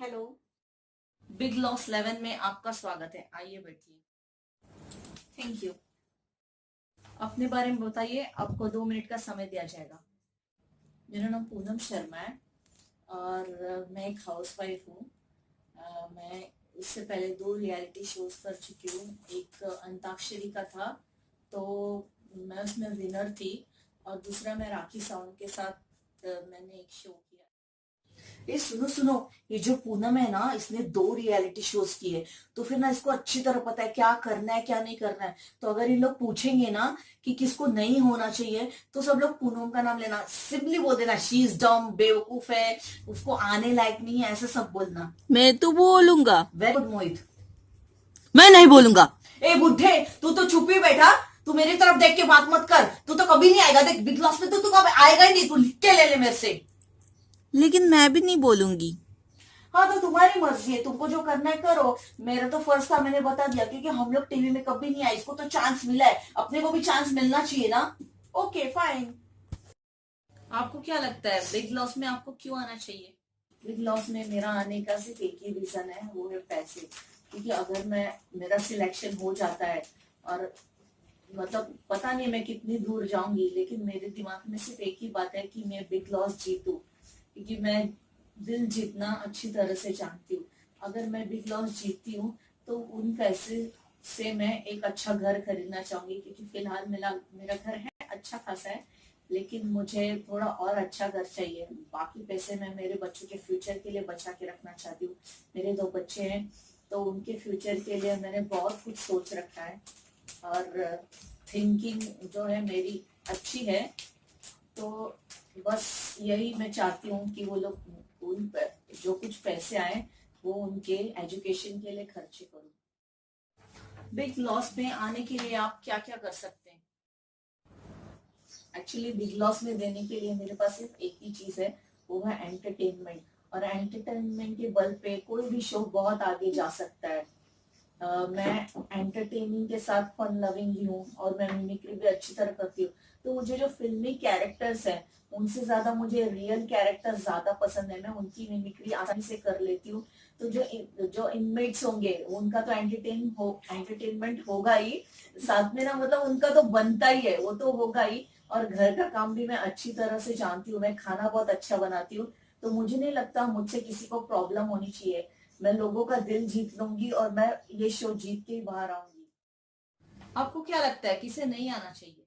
Hello. Big Boss 11 में आपका स्वागत है। आइए बैठिए। Thank you. अपने बारे में बताइए। आपको 2 मिनट का समय दिया जाएगा। मेरा नाम पूनम शर्मा है और मैं एक हाउसवाइफ हूँ। मैं इससे पहले 2 रियलिटी शोज कर चुकी हूँ। एक अंताक्षरी का था, तो मैं उसमें विनर थी। और दूसरा मैं राखी सावंत के साथ मैंने एक शो किया। ये सुनो सुनो, ये जो पूनम है ना, इसने 2 रियलिटी शोज किए, तो फिर ना इसको अच्छी तरह पता है क्या करना है क्या नहीं करना है। तो अगर इन लोग पूछेंगे ना कि किसको नहीं होना चाहिए, तो सब लोग पूनम का नाम लेना, सिंपली बोल देना शी इज डम, बेवकूफ है, उसको आने लायक नहीं है, ऐसा सब बोलना। मैं तो बोलूंगा। वेरी गुड मोहित। मैं नहीं बोलूंगा। ए बुढ़े, तू तो चुप ही बैठा। तू मेरी तरफ देख के बात मत कर। तू तो कभी नहीं आएगा। देख, बिग बॉस में तो तू कभी आएगा ही नहीं। तू लिख के ले ले मेरे से। लेकिन मैं भी नहीं बोलूंगी। हाँ, तो तुम्हारी मर्जी है, तुमको जो करना है करो। मेरा तो फर्स्ट था, मैंने बता दिया, क्योंकि हम लोग टीवी में कभी नहीं आए। इसको तो चांस मिला है, अपने को भी चांस मिलना चाहिए ना। Okay fine. आपको क्या लगता है बिग लॉस में आपको क्यों आना चाहिए? बिग लॉस में मेरा आने का सिर्फ एक ही रीजन है, वो है पैसे। क्योंकि अगर मेरा सिलेक्शन हो जाता है, और मतलब पता नहीं मैं कितनी दूर जाऊंगी, लेकिन मेरे दिमाग में सिर्फ एक ही बात है कि मैं बिग लॉस जीतूं। क्योंकि मैं दिल जीतना अच्छी तरह से जानती हूँ। अगर मैं बिग लॉस जीतती हूँ, तो उन पैसे से मैं एक अच्छा घर खरीदना चाहूंगी। क्योंकि फिलहाल मेरा मेरा घर है, अच्छा खासा है, लेकिन मुझे थोड़ा और अच्छा घर चाहिए। बाकी पैसे मैं मेरे बच्चों के फ्यूचर के लिए बचा के रखना चाहती हूँ। मेरे 2 बच्चे हैं, तो उनके फ्यूचर के लिए मैंने बहुत कुछ सोच रखा है। और थिंकिंग जो है मेरी अच्छी है। तो बस यही मैं चाहती हूँ कि वो लोग जो कुछ पैसे आए वो उनके एजुकेशन के लिए खर्चे करूँ। बिग लॉस में आने के लिए आप क्या क्या कर सकते हैं? एक्चुअली बिग लॉस में देने के लिए मेरे पास सिर्फ एक ही चीज है, वो है एंटरटेनमेंट। और एंटरटेनमेंट के बल पे कोई भी शो बहुत आगे जा सकता है। मैं एंटरटेनिंग के साथ फन लविंग भी हूँ, और मैं मिमिक्री भी अच्छी तरह करती हूँ। तो मुझे जो फिल्मी कैरेक्टर्स हैं, उनसे ज्यादा मुझे रियल कैरेक्टर ज्यादा पसंद है। मैं उनकी मिमिक्री आसानी से कर लेती हूँ। तो जो इनमेट्स होंगे, उनका तो एंटरटेनमेंट होगा ही। साथ में ना, मतलब उनका तो बनता ही है, वो तो होगा ही। और घर का काम भी मैं अच्छी तरह से जानती हूँ। मैं खाना बहुत अच्छा बनाती हूँ। तो मुझे नहीं लगता मुझसे किसी को प्रॉब्लम होनी चाहिए। मैं लोगों का दिल जीत लूंगी, और मैं ये शो जीत के ही बाहर आऊंगी। आपको क्या लगता है किसे नहीं आना चाहिए?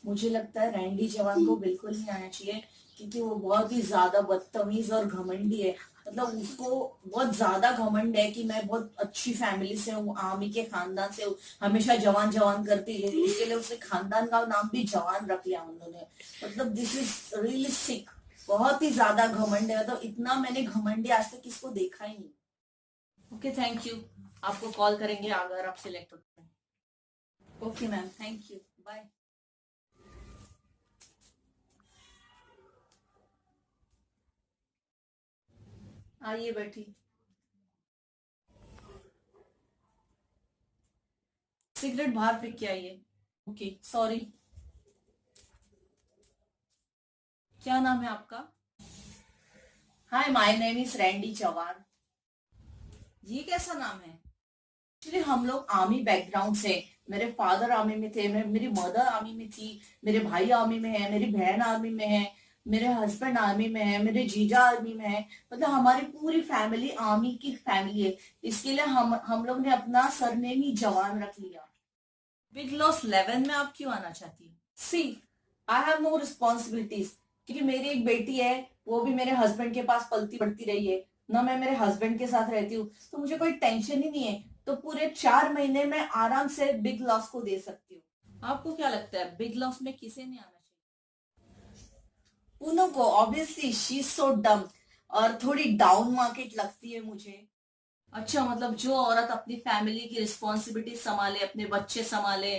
मुझे लगता है रैंडी जवान को बिल्कुल नहीं आना चाहिए। क्योंकि वो बहुत ही ज्यादा बदतमीज और घमंडी है। मतलब उसको बहुत ज्यादा घमंड है कि मैं बहुत अच्छी फैमिली से हूँ, आर्मी के खानदान से हूँ, हमेशा जवान जवान करती है। इसके लिए उसने खानदान का नाम भी जवान रख लिया उन्होंने। मतलब दिस इज रियली सिक। बहुत ही ज्यादा घमंड है। मतलब इतना मैंने घमंडी आज तक किसको देखा ही नहीं। Okay thank you. आपको कॉल करेंगे अगर आप सिलेक्ट होते हैं। Okay ma'am, thank you, bye. आइए बैठिए। सिगरेट बाहर फेंक के आइए। Okay sorry. क्या नाम है आपका? Hi, my name is Randy Chauhan. ये कैसा नाम है? एक्चुअली हम लोग आर्मी बैकग्राउंड से। मेरे फादर आर्मी में थे, मेरी मदर आर्मी में थी, मेरे भाई आर्मी में है, मेरी बहन आर्मी में है, मेरे हस्बैंड आर्मी में है, मेरे जीजा आर्मी में है। मतलब हमारी पूरी फैमिली आर्मी की फैमिली है। इसके लिए हम लोग ने अपना सरनेम ही जवान रख लिया। बिग लॉस 11 में आप क्यों आना चाहती है? सी, आई हैव नो रिस्पॉन्सिबिलिटीज। क्योंकि मेरी एक बेटी है, वो भी मेरे हस्बैंड के पास पलती बढ़ती रही है ना। मैं मेरे हस्बैंड के साथ रहती हूँ, तो मुझे कोई टेंशन ही नहीं है। तो पूरे 4 महीने में आराम से बिग लॉस को दे सकती हूँ। आपको क्या लगता है बिग लॉस में किसे नहीं आना चाहिए? उनो को। ऑब्वियसली शी इज सो डम, और थोड़ी डाउन मार्केट लगती है मुझे। अच्छा, मतलब जो औरत अपनी फैमिली की रिस्पॉन्सिबिलिटी संभाले, अपने बच्चे संभाले,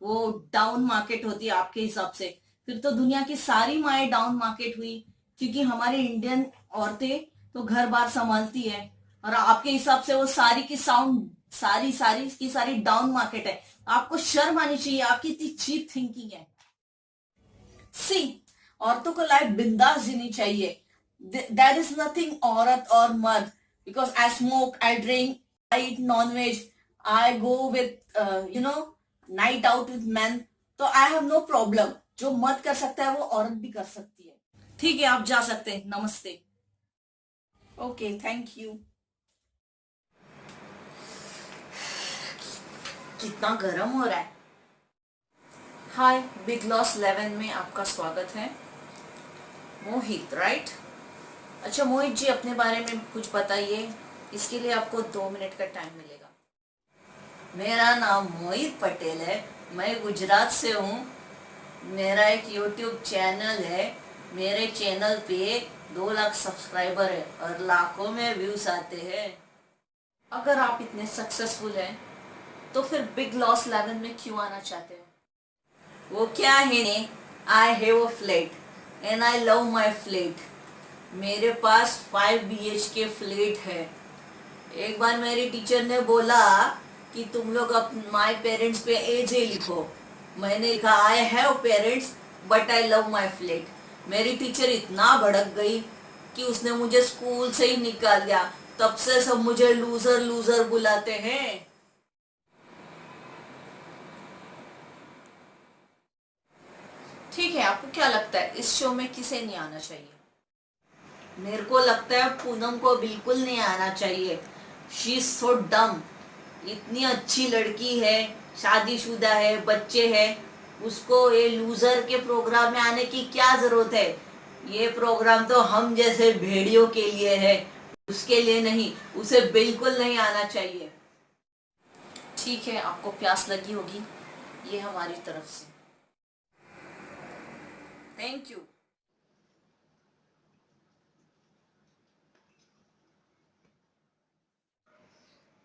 वो डाउन मार्केट होती है आपके हिसाब से? फिर तो दुनिया की सारी माएँ डाउन मार्केट हुई। क्योंकि हमारी इंडियन औरतें तो घर बार संभालती है, और आपके हिसाब से वो सारी की सारी डाउन मार्केट है। आपको शर्म आनी चाहिए, आपकी इतनी चीप थिंकिंग है। सी, औरतों को लाइफ बिंदास जीनी चाहिए। There is nothing औरत और मर्द, because I smoke, I drink, I eat non-veg, I go with night out with men, तो I have no problem. जो मर्द कर सकता है वो औरत भी कर सकती है. ठीक है, आप जा सकते हैं. नमस्ते. Okay, thank you. कितना गर्म हो रहा है. हाय, बिग लॉस 11 में आपका स्वागत है. मोहित, राइट? अच्छा मोहित जी, अपने बारे में कुछ बताइए. इसके लिए आपको 2 मिनट का टाइम मिलेगा. मेरा नाम मोहित पटेल है. मैं गुजरात से हूँ. मेरा एक यूट्यूब चैनल है. मेरे चैनल पे 2 लाख सब्सक्राइबर है और लाखों में व्यूज आते हैं. अगर आप इतने सक्सेसफुल हैं तो फिर बिग लॉस 11 में क्यों आना चाहते हो? वो क्या है ने, I have a flat and I love my flat. मेरे पास 5 BHK फ्लैट है. एक बार मेरी टीचर ने बोला कि तुम लोग माई पेरेंट्स पे एजे लिखो. मैंने लिखा I have parents but I love my flat. मेरी टीचर इतना भड़क गई कि उसने मुझे स्कूल से ही निकाल दिया. तब से सब मुझे लूजर लूजर बुलाते हैं. ठीक है, आपको क्या लगता है इस शो में किसे नहीं आना चाहिए? मेरे को लगता है पूनम को बिल्कुल नहीं आना चाहिए. शी इज सो डम. इतनी अच्छी लड़की है, शादीशुदा है, बच्चे हैं, उसको ये लूजर के प्रोग्राम में आने की क्या जरूरत है? ये प्रोग्राम तो हम जैसे भेड़ियों के लिए है, उसके लिए नहीं. उसे बिल्कुल नहीं आना चाहिए. ठीक है, आपको प्यास लगी होगी, ये हमारी तरफ से. Thank you.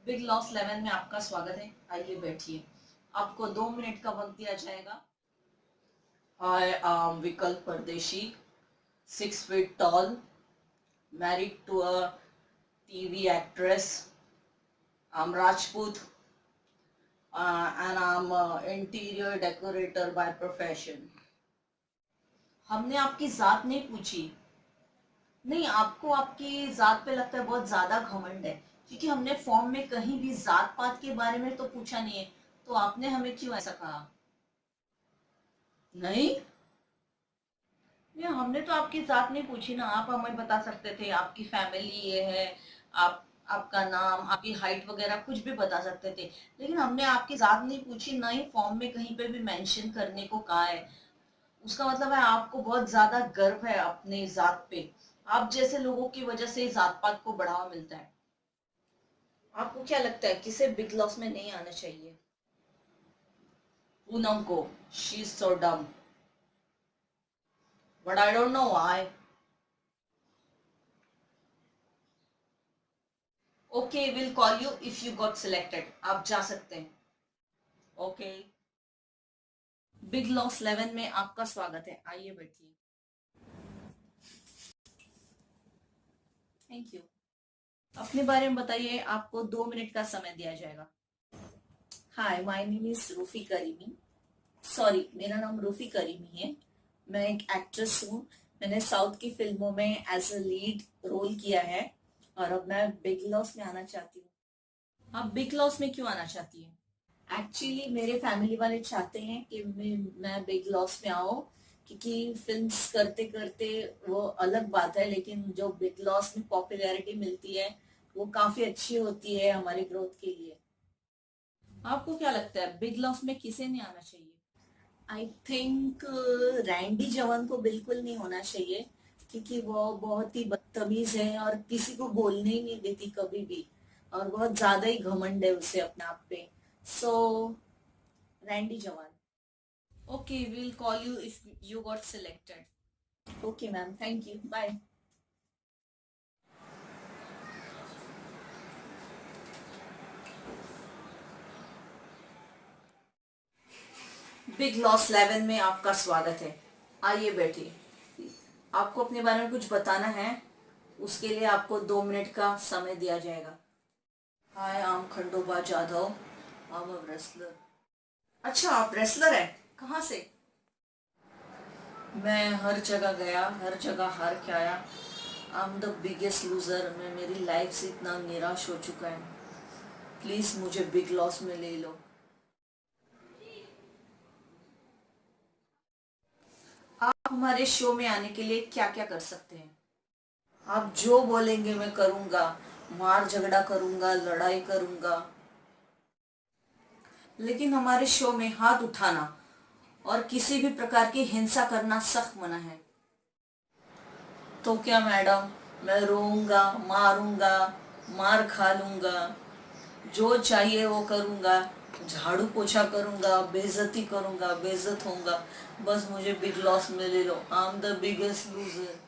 बिग लॉस 11 में आपका स्वागत है. आइए बैठिए. आपको 2 मिनट का वक्त दिया जाएगा. आई एम विकल्प परदेशी, 6 feet tall, married to a TV actress. I'm Rajput, and I'm an interior decorator by profession. हमने आपकी जात नहीं पूछी. नहीं, आपको आपकी जात पे लगता है बहुत ज्यादा घमंड है, क्योंकि हमने फॉर्म में कहीं भी जात पात के बारे में तो पूछा नहीं है. तो आपने हमें क्यों ऐसा कहा? नहीं, हमने तो आपकी जात नहीं पूछी ना. आप हमें बता सकते थे आपकी फैमिली ये है, आप आपका नाम, आपकी हाइट वगैरह कुछ भी बता सकते थे. लेकिन हमने आपकी जात नहीं पूछी, ना ही फॉर्म में कहीं पे भी मेंशन करने को कहा है. उसका मतलब है आपको बहुत ज्यादा गर्व है अपने जात पे. आप जैसे लोगों की वजह से जात पात को बढ़ावा मिलता है. आपको क्या लगता है किसे बिग लॉस में नहीं आना चाहिए? पूनम को. शी इज सो डम. But I don't know why. Okay, will call you if you got selected. आप जा सकते हैं. ओके. बिग लॉस 11 में आपका स्वागत है. आइए बैठिए. Thank you. अपने बारे में बताइए. आपको 2 मिनट का समय दिया जाएगा. Hi, my name is Rufi Karimi. Sorry, मेरा नाम रूफी करीमी है. मैं एक एक्ट्रेस हूँ. मैंने साउथ की फिल्मों में एज अ लीड रोल किया है और अब मैं बिग लॉस में आना चाहती हूँ. आप बिग लॉस में क्यों आना चाहती हैं? एक्चुअली मेरे फैमिली वाले चाहते हैं कि मैं बिग लॉस में आऊँ, क्योंकि फिल्म्स करते करते वो अलग बात है, लेकिन जो बिग लॉस में पॉपुलैरिटी मिलती है वो काफी अच्छी होती है हमारी ग्रोथ के लिए. आपको क्या लगता है बिग लॉस में किसे नहीं आना चाहिए? आई थिंक रैंडी जवान को बिल्कुल नहीं होना चाहिए, क्योंकि वो बहुत ही बदतमीज है और किसी को बोलने ही नहीं देती कभी भी, और बहुत ज्यादा ही घमंड है उसे अपने आप पे. सो रैंडी जवान. Okay, will call you if you got selected. Okay ma'am, thank you. Bye. Bigg Boss 11 में आपका स्वागत है. आइए बैठिए. आपको अपने बारे में कुछ बताना है. उसके लिए आपको 2 मिनट का समय दिया जाएगा. Hi, I am Khandoba Jadhav. I am a wrestler. अच्छा, आप रेसलर हैं? कहाँ से? मैं हर जगह गया, हर जगह हार के आया. आई एम द बिगेस्ट लूजर। मैं मेरी लाइफ से इतना निराश हो चुका है। प्लीज मुझे बिग लॉस में ले लो। आप हमारे शो में आने के लिए क्या क्या कर सकते हैं? आप जो बोलेंगे मैं करूंगा। मार झगड़ा करूंगा, लड़ाई करूंगा, लेकिन हमारे शो में हाथ उठाना और किसी भी प्रकार की हिंसा करना सख्त मना है। तो क्या मैडम, मैं रोऊंगा, मारूंगा, मार खा लूंगा, जो चाहिए वो करूंगा, झाड़ू पोछा करूंगा, बेइज्जती करूंगा, बेइज्जत होऊंगा, बस मुझे बिग लॉस में ले लो। I am the biggest loser.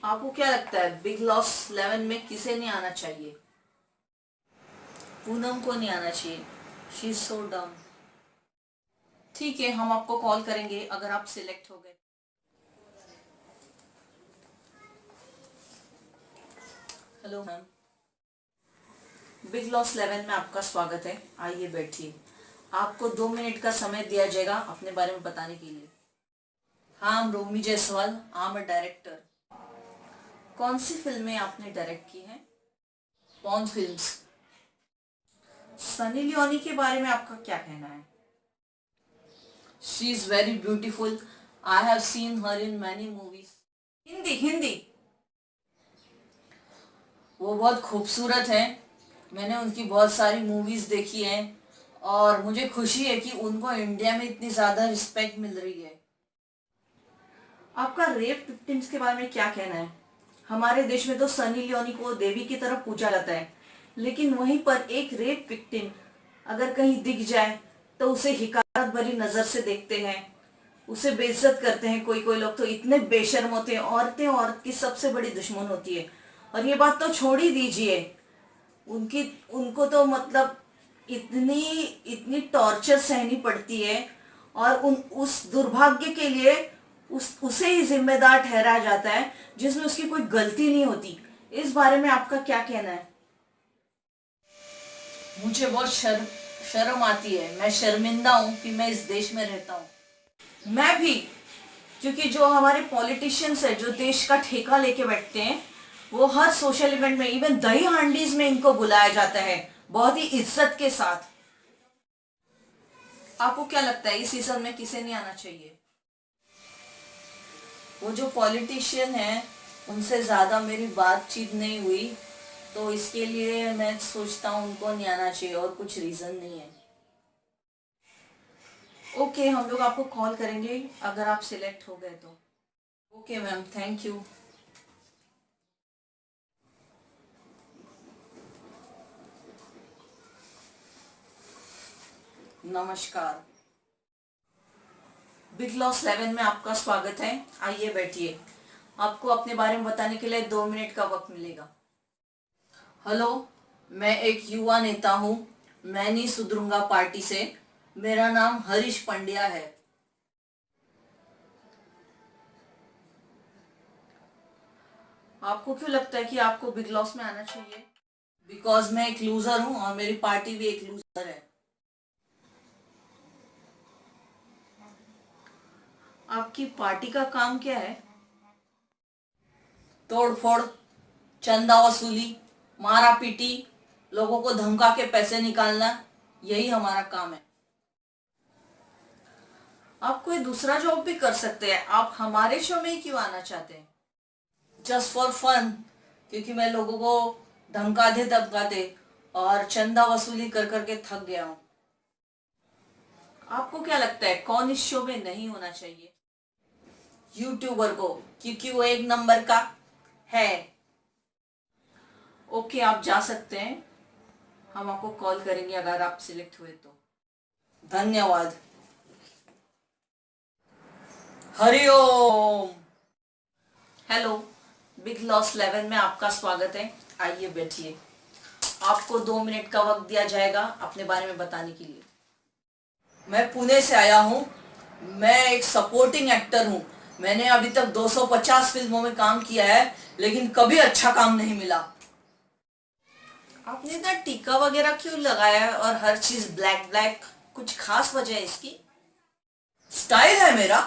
आपको क्या लगता है बिग लॉस 11 में किसे नहीं आना चाहिए? पूनम को नहीं आना चाहिए। शी इज सो डम। ठीक है, हम आपको कॉल करेंगे अगर आप सिलेक्ट हो गए। हेलो मैम, बिग लॉस 11 में आपका स्वागत है। आइए बैठिए। आपको 2 मिनट का समय दिया जाएगा अपने बारे में बताने के लिए। हाँ, I'm Romi Jaiswal, I am a director. कौन सी फिल्में आपने डायरेक्ट की हैं? Porn films. सनी लियोनी के बारे में आपका क्या कहना है? She is very beautiful. I have seen her in many movies. Hindi Hindi. वो बहुत खूबसूरत है। मैंने उनकी बहुत सारी मूवीज देखी हैं और मुझे खुशी है कि उनको इंडिया में इतनी ज़्यादा रिस्पेक्ट मिल रही है। आपका रेप विक्टिम्स के बारे में क्या कहना है? हमारे देश में तो सनी लियोनी को देवी की तरफ पूजा जाता है, लेकिन वहीं पर एक रेप विक्टिम अगर कहीं दिख जाए तो उसे हिकारत भरी नज़र से देखते हैं, उसे बेइज्जत करते हैं। कोई कोई लोग तो इतने बेशर्म होते हैं। औरतें औरत की सबसे बड़ी दुश्मन होती है। और ये बात तो छोड़ ही दीजिए, उनकी उनको तो मतलब इतनी इतनी टॉर्चर सहनी पड़ती है और उस दुर्भाग्य के लिए उसे ही जिम्मेदार ठहराया जाता है जिसमें उसकी कोई गलती नहीं होती। इस बारे में आपका क्या कहना है? मुझे बहुत शर्म आती है। मैं शर्मिंदा हूँ कि मैं इस देश में रहता हूँ। मैं भी, क्योंकि जो हमारे पॉलिटिशियंस है जो देश का ठेका लेके बैठते हैं, वो हर सोशल इवेंट में, इवन दही हांडीज में इनको बुलाया जाता है बहुत ही इज्जत के साथ। आपको क्या लगता है इस सीजन में किसे नहीं आना चाहिए? वो जो पॉलिटिशियन है उनसे ज़्यादा मेरी बातचीत नहीं हुई, तो इसके लिए मैं सोचता हूँ उनको नहीं आना चाहिए, और कुछ रीज़न नहीं है। ओके, हम लोग आपको कॉल करेंगे अगर आप सिलेक्ट हो गए तो। Okay ma'am, thank you. नमस्कार, बिग लॉस 11 में आपका स्वागत है। आइए बैठिए। आपको अपने बारे में बताने के लिए 2 मिनट का वक्त मिलेगा। हेलो, मैं एक युवा नेता हूँ। मैं नहीं सुधरूंगा पार्टी से। मेरा नाम हरीश पंड्या है। आपको क्यों लगता है कि आपको बिग लॉस में आना चाहिए? बिकॉज मैं एक लूजर हूँ और मेरी पार्टी भी एक लूजर है। आपकी पार्टी का काम क्या है? तोड़ फोड़, चंदा वसूली, मारा पीटी, लोगों को धमका के पैसे निकालना, यही हमारा काम है। आप कोई दूसरा जॉब भी कर सकते हैं। आप हमारे शो में ही क्यों आना चाहते हैं? जस्ट फॉर फन, क्योंकि मैं लोगों को धमकाते और चंदा वसूली कर करके थक गया हूँ। आपको क्या लगता है कौन इस शो में नहीं होना चाहिए? यूट्यूबर को, क्योंकि वो एक नंबर का है। ओके, आप जा सकते हैं। हम आपको कॉल करेंगे अगर आप सिलेक्ट हुए तो। धन्यवाद। हरिओम। हेलो, बिग लॉस 11 में आपका स्वागत है। आइए बैठिए। आपको 2 मिनट का वक्त दिया जाएगा अपने बारे में बताने के लिए। मैं पुणे से आया हूँ। मैं एक सपोर्टिंग एक्टर हूँ। मैंने अभी तक 250 फिल्मों में काम किया है, लेकिन कभी अच्छा काम नहीं मिला। आपने इतना टीका वगैरह क्यों लगाया है और हर चीज ब्लैक ब्लैक? कुछ खास वजह है इसकी? स्टाइल है मेरा।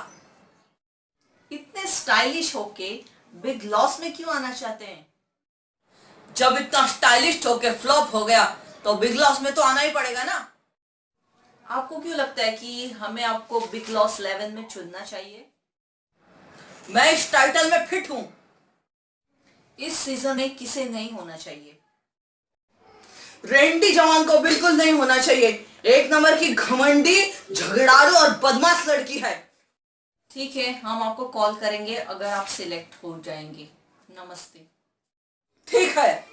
इतने स्टाइलिश होके बिग लॉस में क्यों आना चाहते हैं? जब इतना स्टाइलिश होके फ्लॉप हो गया तो बिग लॉस में तो आना ही पड़ेगा ना। आपको क्यों लगता है कि हमें आपको बिग लॉस 11 में चुनना चाहिए? मैं इस टाइटल में फिट हूं। इस सीजन में किसे नहीं होना चाहिए? रेंडी जवान को बिल्कुल नहीं होना चाहिए। एक नंबर की घमंडी, झगड़ालू और बदमाश लड़की है। ठीक है, हम आपको कॉल करेंगे अगर आप सिलेक्ट हो जाएंगे। नमस्ते। ठीक है।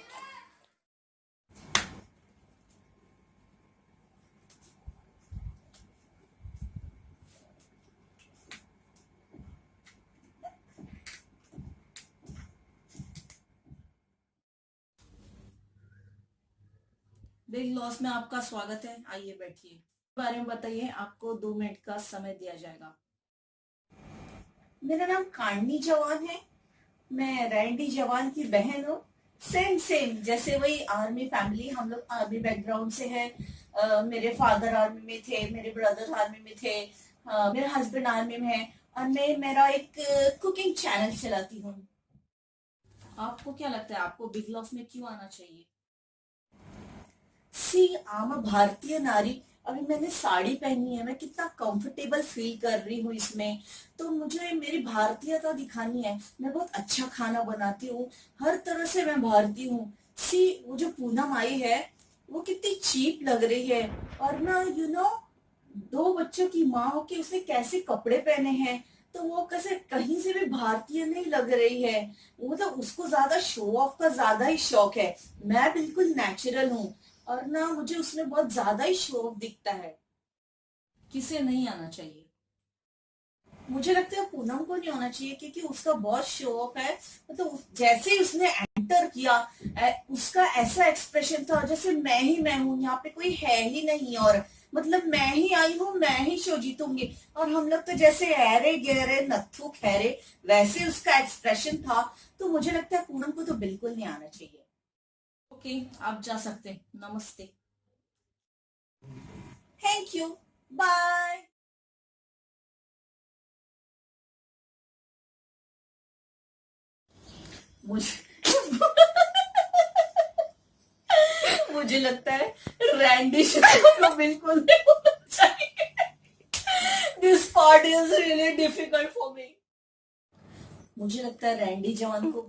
बिग लॉस में आपका स्वागत है, आइए बैठिए। बारे में बताइए, आपको 2 मिनट का समय दिया जाएगा। मेरा नाम कांडनी जवान है। मैं रैंडी जवान की बहन हूँ। सेम सेम जैसे वही आर्मी फैमिली, हम लोग आर्मी बैकग्राउंड से है। मेरे फादर आर्मी में थे, मेरे ब्रदर आर्मी में थे, मेरे हस्बैंड आर्मी में है, और मैं मेरा एक कुकिंग चैनल चलाती हूँ। आपको क्या लगता है आपको बिग लॉस में क्यों आना चाहिए? सी आम भारतीय नारी, अभी मैंने साड़ी पहनी है, मैं कितना कंफर्टेबल फील कर रही हूँ इसमें। तो मुझे मेरी भारतीयता दिखानी है। मैं बहुत अच्छा खाना बनाती हूँ, हर तरह से मैं भारतीय हूँ। सी वो जो पूनम आई है, वो कितनी चीप लग रही है। और ना दो बच्चों की माँ हो के उसने कैसे कपड़े पहने हैं, तो वो कैसे कहीं से भी भारतीय नहीं लग रही है। वो मतलब उसको ज्यादा शो ऑफ का ज्यादा ही शौक है। मैं बिल्कुल नेचुरल हूँ, और ना मुझे उसमें बहुत ज्यादा ही शो ऑफ दिखता है। किसे नहीं आना चाहिए? मुझे लगता है पूनम को नहीं होना चाहिए, क्योंकि उसका बहुत शो ऑफ है। मतलब जैसे ही उसने एंटर किया, उसका ऐसा एक्सप्रेशन था जैसे मैं हूँ, यहाँ पे कोई है ही नहीं, और मतलब मैं ही आई हूँ, मैं ही शो जीतूंगी। और हम लोग तो जैसे ऐरे गहरे नत्थु खैरे, वैसे उसका एक्सप्रेशन था। तो मुझे लगता है पूनम को तो बिल्कुल नहीं आना चाहिए। ओके, आप जा सकते हैं। नमस्ते। Thank you. बाय। मुझे मुझे लगता है रैंडी को बिल्कुल नहीं होना चाहिए। This part is really difficult for me. मुझे लगता है रैंडी जवान को